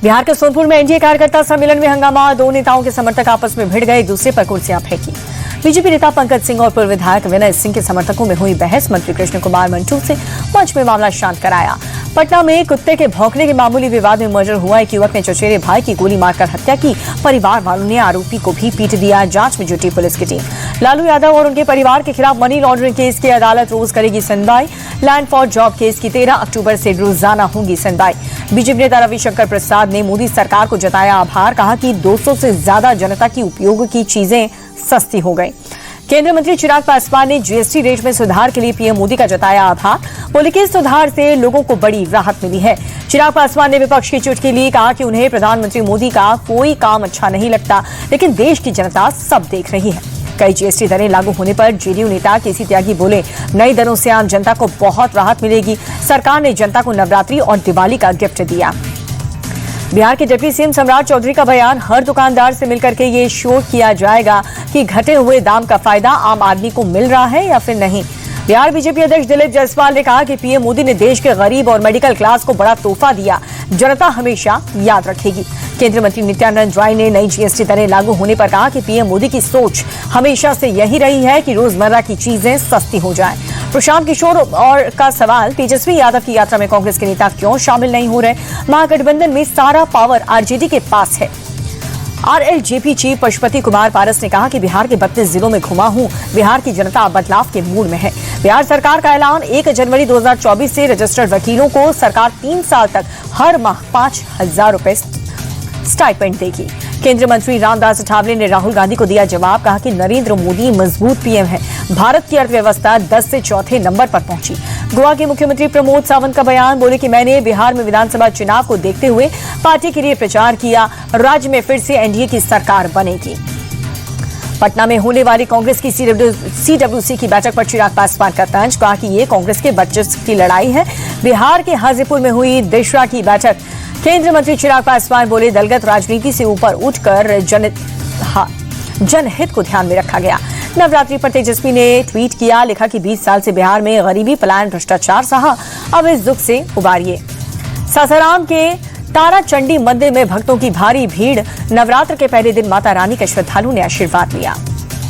बिहार के सोनपुर में एनडीए कार्यकर्ता सम्मेलन में हंगामा। दो नेताओं के समर्थक आपस में भिड़ गए, एक दूसरे पर कुर्सियां फेंकी। बीजेपी नेता पंकज सिंह और पूर्व विधायक विनय सिंह के समर्थकों में हुई बहस। मंत्री कृष्ण कुमार मंटू से मंच में मामला शांत कराया। पटना में कुत्ते के भौंकने के मामूली विवाद में मर्डर हुआ। एक युवक ने चचेरे भाई की गोली मारकर हत्या की। परिवार वालों ने आरोपी को भी पीट दिया। जांच में जुटी पुलिस की टीम। लालू यादव और उनके परिवार के खिलाफ मनी लॉन्ड्रिंग केस की अदालत रोज करेगी सुनवाई। लैंड फॉर जॉब केस की 13 अक्टूबर से रोजाना होगी सुनवाई। बीजेपी नेता रविशंकर प्रसाद ने मोदी सरकार को जताया आभार। कहा कि 200 से ज्यादा जनता की उपयोग की चीजें सस्ती हो गई। केंद्रीय मंत्री चिराग पासवान ने जीएसटी रेट में सुधार के लिए पीएम मोदी का जताया आभार। बोले कि इस सुधार से लोगों को बड़ी राहत मिली है। चिराग पासवान ने विपक्ष की चुटकी ली। कहा कि उन्हें प्रधानमंत्री मोदी का कोई काम अच्छा नहीं लगता, लेकिन देश की जनता सब देख रही है। कई जीएसटी दरें लागू होने पर जेडीयू नेता केसी त्यागी बोले, नई दरों से आम जनता को बहुत राहत मिलेगी। सरकार ने जनता को नवरात्रि और दिवाली का गिफ्ट दिया। बिहार के डिप्टी सीएम सम्राट चौधरी का बयान, हर दुकानदार से मिलकर के ये श्योर किया जाएगा कि घटे हुए दाम का फायदा आम आदमी को मिल रहा है या फिर नहीं। बिहार बीजेपी अध्यक्ष दिलीप जायसवाल ने कहा कि पीएम मोदी ने देश के गरीब और मिडिल क्लास को बड़ा तोहफा दिया, जनता हमेशा याद रखेगी। केंद्रीय मंत्री नित्यानंद राय ने नई जीएसटी दरें लागू होने पर कहा कि पीएम मोदी की सोच हमेशा से यही रही है कि रोजमर्रा की चीजें सस्ती हो जाएं। प्रशांत किशोर और का सवाल, तेजस्वी यादव की यात्रा में कांग्रेस के नेता क्यों शामिल नहीं हो रहे? महागठबंधन में सारा पावर आरजेडी के पास है। आरएलजेपी चीफ पशुपति कुमार पारस ने कहा कि बिहार के 32 जिलों में घुमा हूं, बिहार की जनता बदलाव के मूड में है। बिहार सरकार का ऐलान, 1 जनवरी 2024 से रजिस्टर्ड वकीलों को सरकार 3 साल तक हर माह 5,000 रुपए स्टाइपेंड देगी। केंद्रीय मंत्री रामदास अठावले ने राहुल गांधी को दिया जवाब। कहा कि नरेंद्र मोदी मजबूत पीएम है। भारत की अर्थव्यवस्था 10 से चौथे नंबर पर पहुंची। गोवा के मुख्यमंत्री प्रमोद सावंत का बयान, बोले कि मैंने बिहार में विधानसभा चुनाव को देखते हुए पार्टी के लिए प्रचार किया। राज्य में फिर से एनडीए की सरकार बनेगी। पटना में होने वाली कांग्रेस की सीडब्ल्यूसी की बैठक पर चिराग पासवान का तंज। कहा कि ये कांग्रेस के वर्चस्व की लड़ाई है। बिहार के हाजीपुर में हुई दिशरा की बैठक। केंद्रीय मंत्री चिराग पासवान बोले, दलगत राजनीति से ऊपर उठकर जनहित को ध्यान में रखा गया। नवरात्रि पर तेजस्वी ने ट्वीट किया, लिखा कि 20 साल से बिहार में गरीबी, पलायन, भ्रष्टाचार सहा, अब इस दुख से उबारिए। सासाराम के तारा चंडी मंदिर में भक्तों की भारी भीड़। नवरात्र के पहले दिन माता रानी के श्रद्धालुओं ने आशीर्वाद लिया।